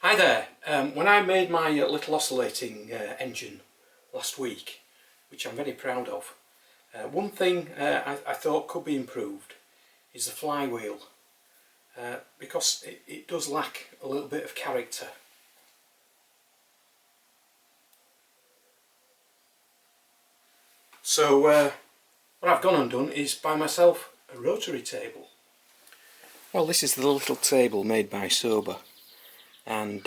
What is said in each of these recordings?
Hi there. When I made my little oscillating engine last week, which I'm very proud of, one thing I thought could be improved is the flywheel, because it does lack a little bit of character. So what I've gone and done is buy myself a rotary table. Well, this is the little table made by Soba, and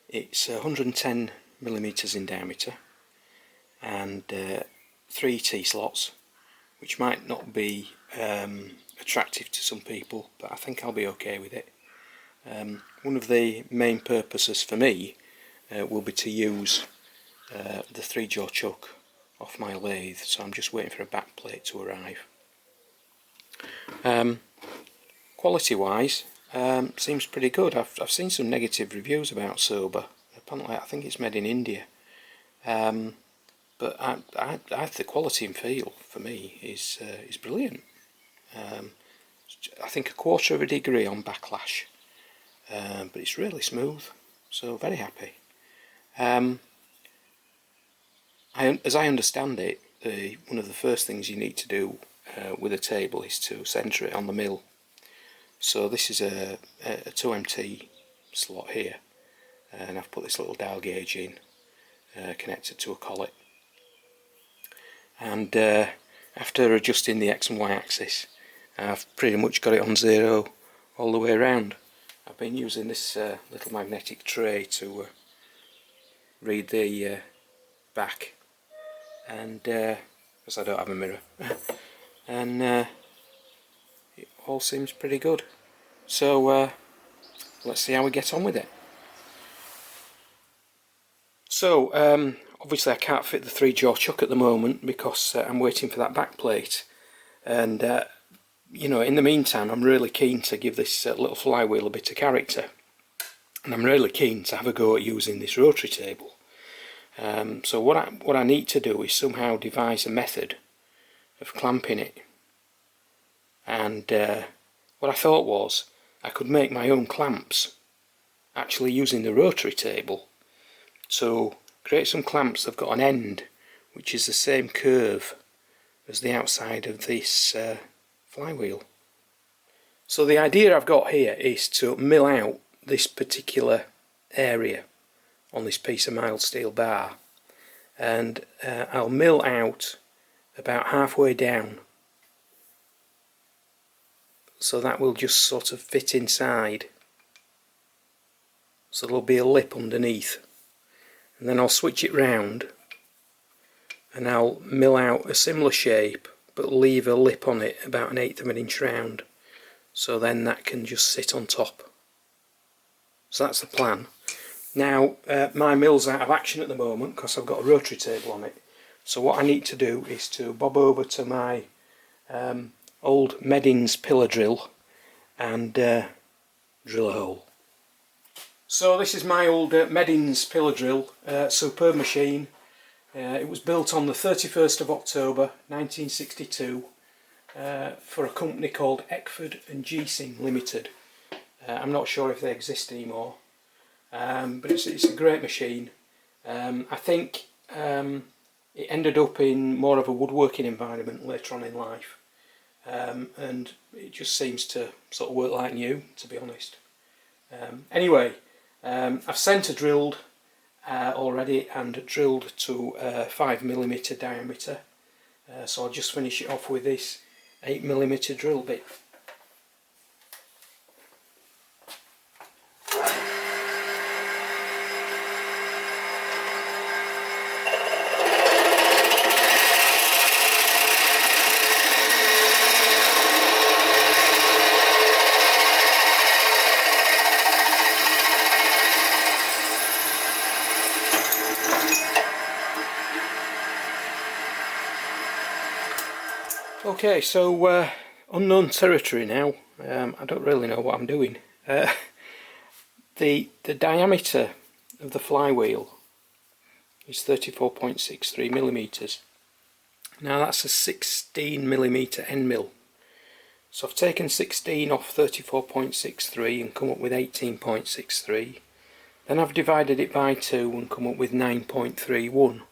it's 110mm in diameter and 3 T-slots, which might not be attractive to some people, but I think I'll be okay with it. One of the main purposes for me will be to use the 3-jaw chuck off my lathe, so I'm just waiting for a back plate to arrive. Quality wise, seems pretty good. I've seen some negative reviews about Soba. Apparently I think it's made in India, but I the quality and feel for me is brilliant. I think a 1/4 of a degree on backlash, but it's really smooth, so very happy. As I understand it, one of the first things you need to do with a table is to centre it on the mill. So this is a 2MT slot here, and I've put this little dial gauge in, connected to a collet, and after adjusting the X and Y axis, I've pretty much got it on 0 all the way around. I've been using this little magnetic tray to read the back, and because I don't have a mirror, and it all seems pretty good. So let's see how we get on with it. So obviously I can't fit the 3-jaw chuck at the moment because I'm waiting for that back plate, and you know, in the meantime I'm really keen to give this little flywheel a bit of character, and I'm really keen to have a go at using this rotary table. So what I need to do is somehow devise a method of clamping it, and what I thought was I could make my own clamps actually using the rotary table. So create some clamps that've got an end which is the same curve as the outside of this flywheel. So the idea I've got here is to mill out this particular area on this piece of mild steel bar, and I'll mill out about halfway down, so that will just sort of fit inside, so there'll be a lip underneath, and then I'll switch it round and I'll mill out a similar shape but leave a lip on it about 1/8 of an inch round, so then that can just sit on top. So that's the plan. Now my mill's out of action at the moment because I've got a rotary table on it, so what I need to do is to bob over to my old Meddings pillar drill and drill a hole. So this is my old Meddings pillar drill, superb machine. It was built on the 31st of October 1962 for a company called Eckford and Giesing Limited. I'm not sure if they exist anymore, but it's a great machine. I think it ended up in more of a woodworking environment later on in life, and it just seems to sort of work like new, to be honest. Anyway, I've centre drilled already and drilled to 5mm diameter, so I'll just finish it off with this 8mm drill bit. Okay, so unknown territory now. I don't really know what I'm doing. The diameter of the flywheel is 34.63mm. Now that's a 16mm end mill. So I've taken 16 off 34.63 and come up with 18.63. Then I've divided it by 2 and come up with 9.31.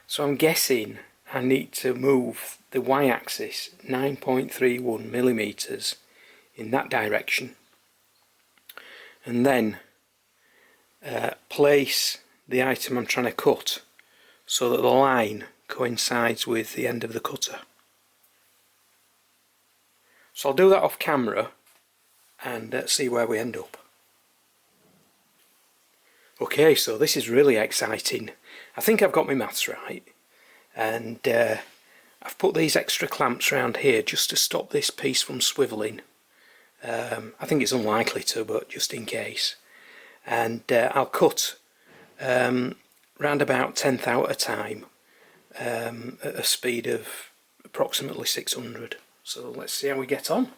So I'm guessing I need to move the y-axis 9.31 millimeters in that direction, and then place the item I'm trying to cut so that the line coincides with the end of the cutter. So I'll do that off camera and see where we end up. Okay, so this is really exciting. I think I've got my maths right, and I've put these extra clamps around here just to stop this piece from swivelling. I think it's unlikely to, but just in case. And I'll cut round about 10th out at a time at a speed of approximately 600. So let's see how we get on.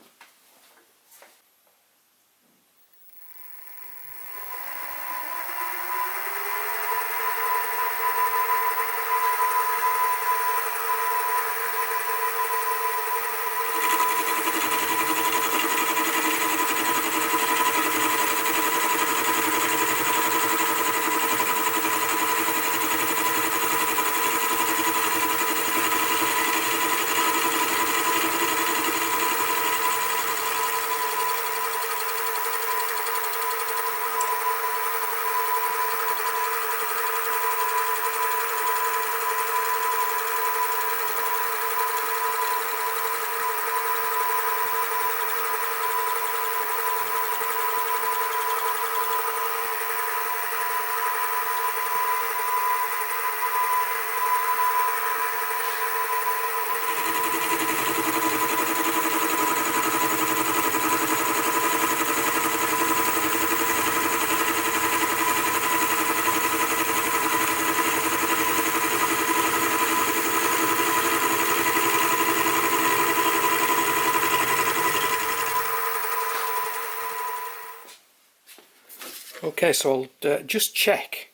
Okay, so I'll just check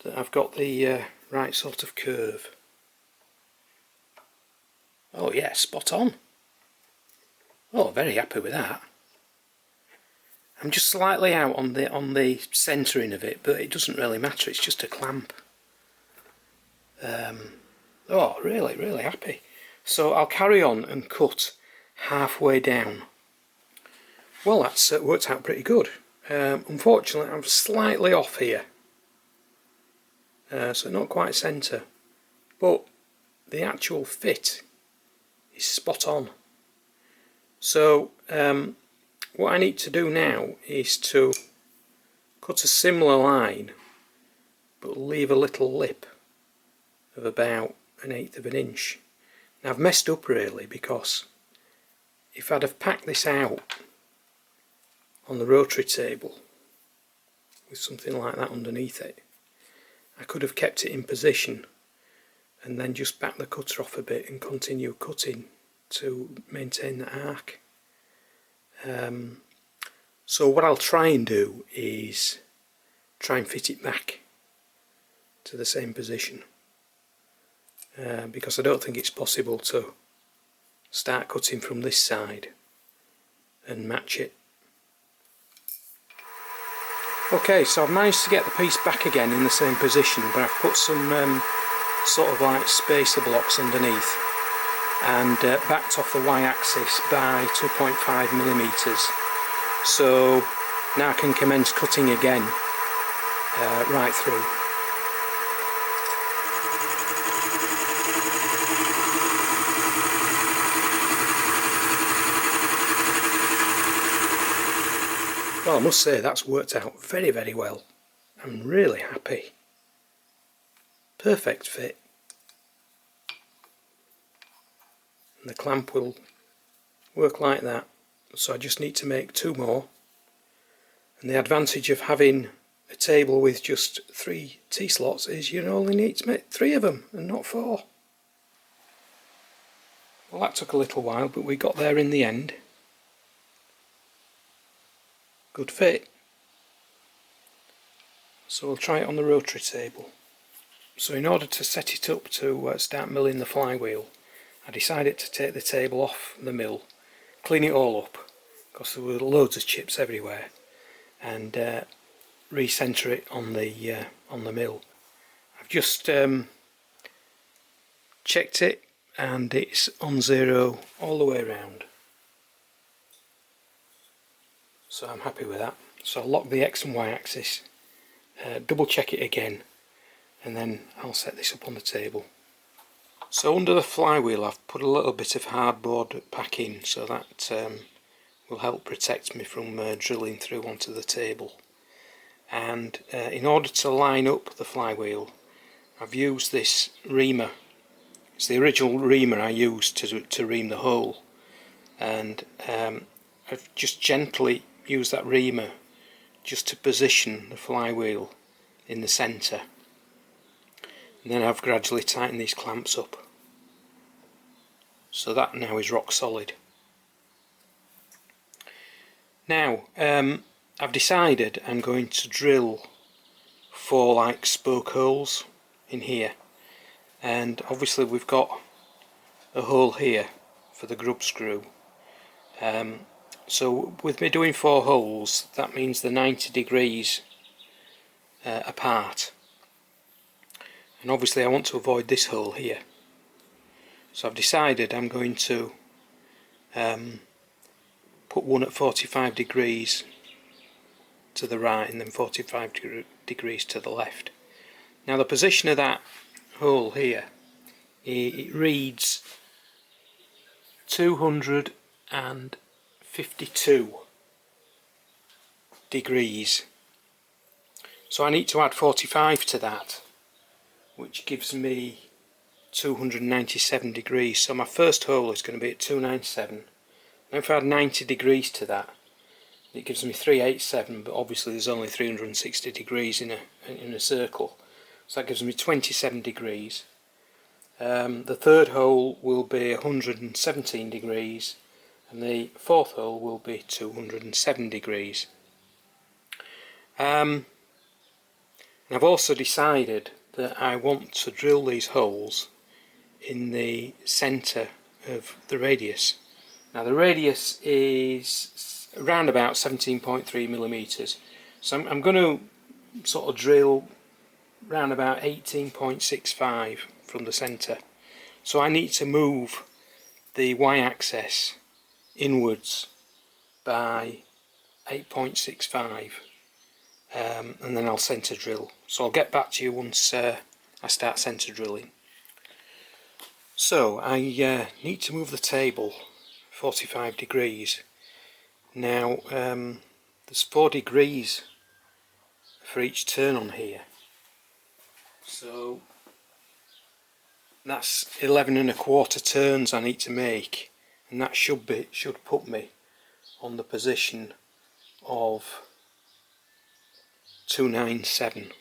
that I've got the right sort of curve. Oh yeah, spot on. Oh, very happy with that. I'm just slightly out on the centering of it, but it doesn't really matter, it's just a clamp. Oh, really happy. So I'll carry on and cut halfway down. Well, that's worked out pretty good. Unfortunately, I'm slightly off here, so not quite centre, but the actual fit is spot on. So what I need to do now is to cut a similar line, but leave a little lip of about 1/8 of an inch. Now I've messed up really, because if I'd have packed this out on the rotary table with something like that underneath it, I could have kept it in position and then just back the cutter off a bit and continue cutting to maintain the arc. So what I'll try and do is try and fit it back to the same position, because I don't think it's possible to start cutting from this side and match it. Okay, so I've managed to get the piece back again in the same position, but I've put some sort of like spacer blocks underneath and backed off the y-axis by 2.5 millimeters. So now I can commence cutting again right through. Well, I must say that's worked out very well. I'm really happy. Perfect fit. And the clamp will work like that. So I just need to make 2 more. And the advantage of having a table with just 3 T-slots is you only need to make 3 of them and not 4. Well, that took a little while, but we got there in the end. Good fit. So we'll try it on the rotary table. So in order to set it up to start milling the flywheel, I decided to take the table off the mill, clean it all up, because there were loads of chips everywhere, and recenter it on the mill. I've just checked it and it's on 0 all the way around, so I'm happy with that. So I'll lock the X and Y axis, double check it again, and then I'll set this up on the table. So under the flywheel I've put a little bit of hardboard packing, so that will help protect me from drilling through onto the table. And in order to line up the flywheel, I've used this reamer. It's the original reamer I used to ream the hole, and I've just gently used that reamer just to position the flywheel in the centre, and then I've gradually tightened these clamps up, so that now is rock solid. Now I've decided I'm going to drill 4 like spoke holes in here, and obviously we've got a hole here for the grub screw. So with me doing 4 holes, that means they're 90 degrees apart, and obviously I want to avoid this hole here, so I've decided I'm going to put one at 45 degrees to the right and then 45 degrees to the left. Now the position of that hole here, it reads 252 degrees, so I need to add 45 to that, which gives me 297 degrees. So my first hole is going to be at 297. Now if I add 90 degrees to that, it gives me 387, but obviously there's only 360 degrees in a circle, so that gives me 27 degrees. The third hole will be 117 degrees, and the fourth hole will be 207 degrees. And I've also decided that I want to drill these holes in the centre of the radius. Now the radius is around about 17.3 millimeters, so I'm going to sort of drill round about 18.65 from the centre. So I need to move the y-axis inwards by 8.65, and then I'll centre drill. So I'll get back to you once I start centre drilling. So I need to move the table 45 degrees. Now there's 4 degrees for each turn on here, so that's 11¼ turns I need to make, and that should put me on the position of 297.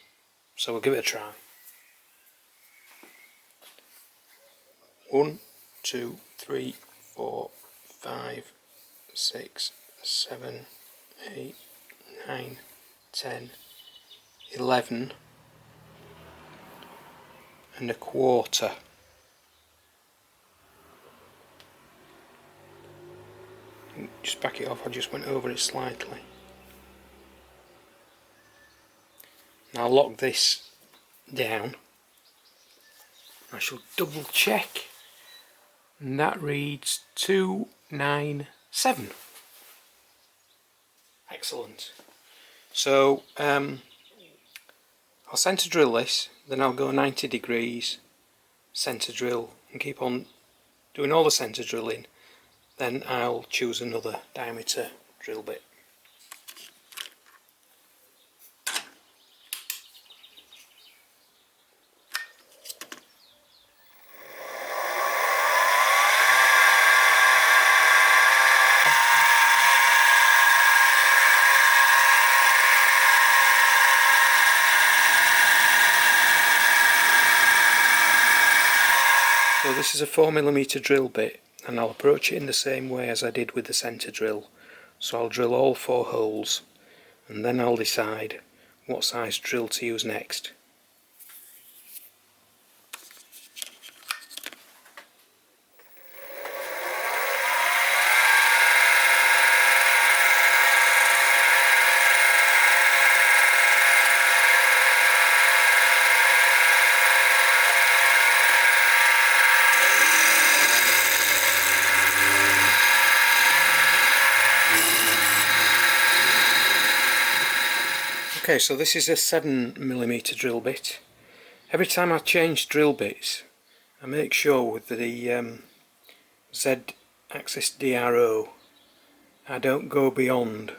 So we'll give it a try. 1, 2, 3, 4, 5, 6, 7, 8, 9, 10, 11 and a quarter. Just back it off, I just went over it slightly. Now I'll lock this down. I shall double check, and that reads 297. Excellent. So I'll centre drill this, then I'll go 90 degrees, centre drill, and keep on doing all the centre drilling. Then I'll choose another diameter drill bit. So this is a 4mm drill bit, and I'll approach it in the same way as I did with the centre drill. So I'll drill all 4 holes, and then I'll decide what size drill to use next. Okay, so this is a 7mm drill bit. Every time I change drill bits, I make sure with the Z axis DRO I don't go beyond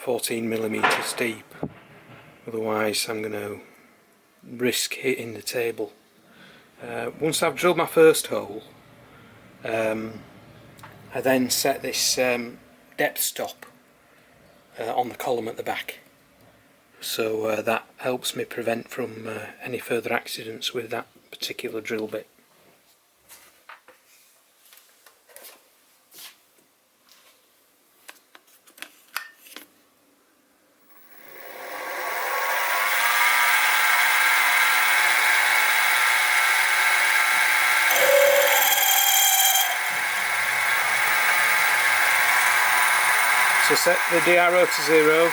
14mm deep, otherwise I'm going to risk hitting the table. Once I've drilled my first hole, I then set this depth stop on the column at the back, so that helps me prevent from any further accidents with that particular drill bit. So set the DRO to 0.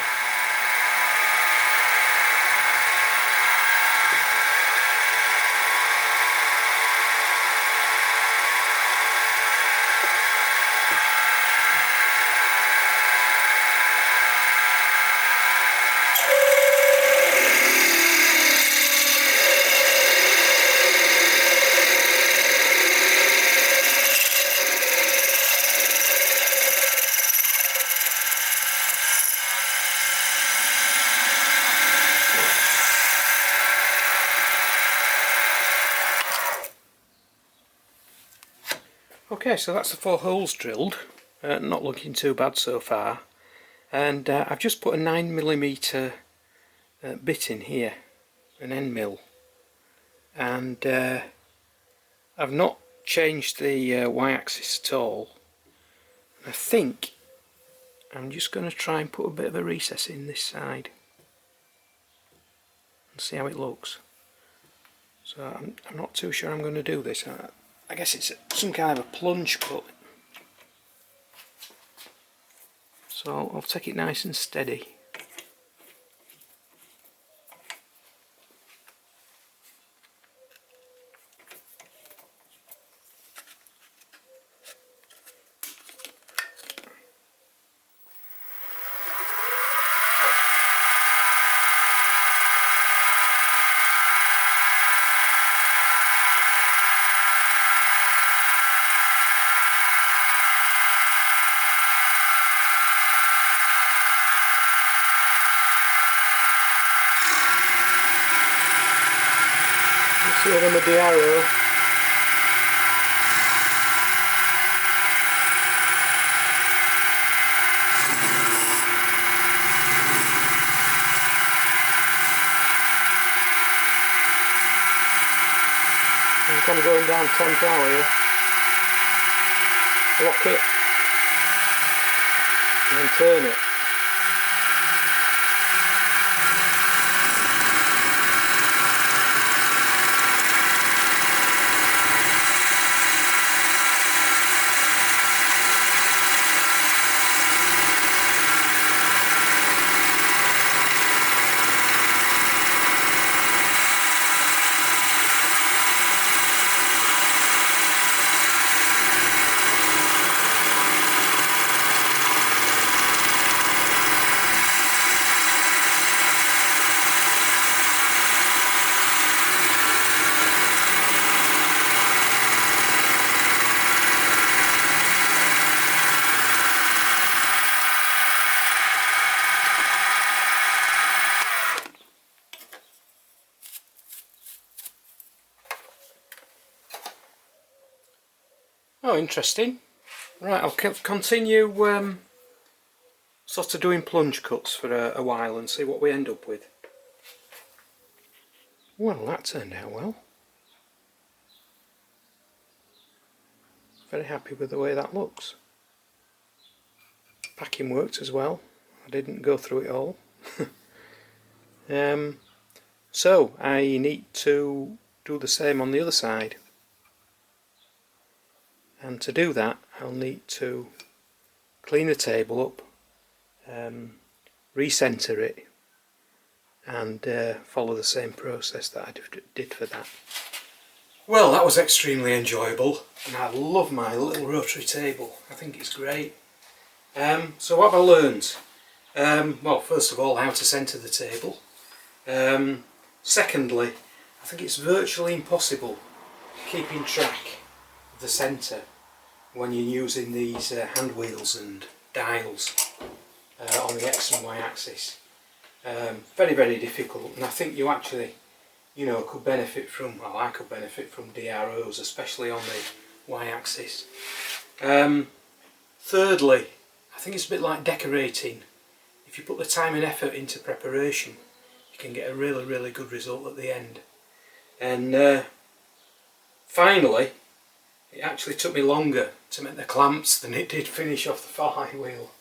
Okay, so that's the 4 holes drilled, not looking too bad so far, and I've just put a 9mm bit in here, an end mill, and I've not changed the y-axis at all. I think I'm just going to try and put a bit of a recess in this side and see how it looks. So I'm not too sure I'm going to do this. I guess it's some kind of a plunge cut. So I'll take it nice and steady. See it on the DRO. I'm kind of going down 10th hour here. Lock it and then turn it. Oh, interesting. Right, I'll continue sort of doing plunge cuts for a while and see what we end up with. Well, that turned out well. Very happy with the way that looks. Packing worked as well. I didn't go through it all. So I need to do the same on the other side. And to do that, I'll need to clean the table up, recenter it, and follow the same process that I did for that. Well, that was extremely enjoyable, and I love my little rotary table. I think it's great. So what have I learned? Well, first of all, how to centre the table. Secondly, I think it's virtually impossible keeping track of the centre when you're using these hand wheels and dials on the X and Y axis. Very, very difficult, and I think you actually, could benefit from, well, I could benefit from DROs, especially on the Y axis. Thirdly, I think it's a bit like decorating. If you put the time and effort into preparation, you can get a really, really good result at the end. And finally, it actually took me longer to make the clamps than it did finish off the flywheel.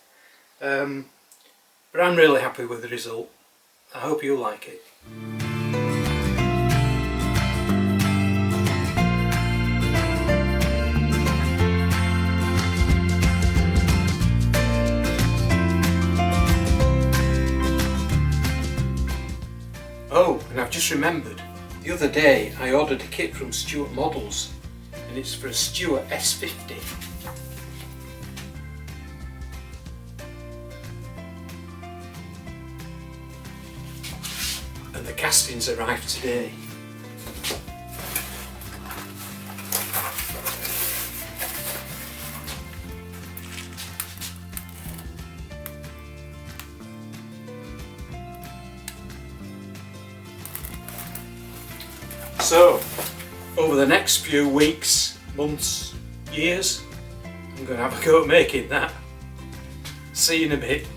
But I'm really happy with the result. I hope you like it. Oh, and I've just remembered, the other day I ordered a kit from Stuart Models, and it's for a Stuart S50. And the castings arrived today. So, over the next few weeks, months, years, I'm going to have a go at making that. See you in a bit.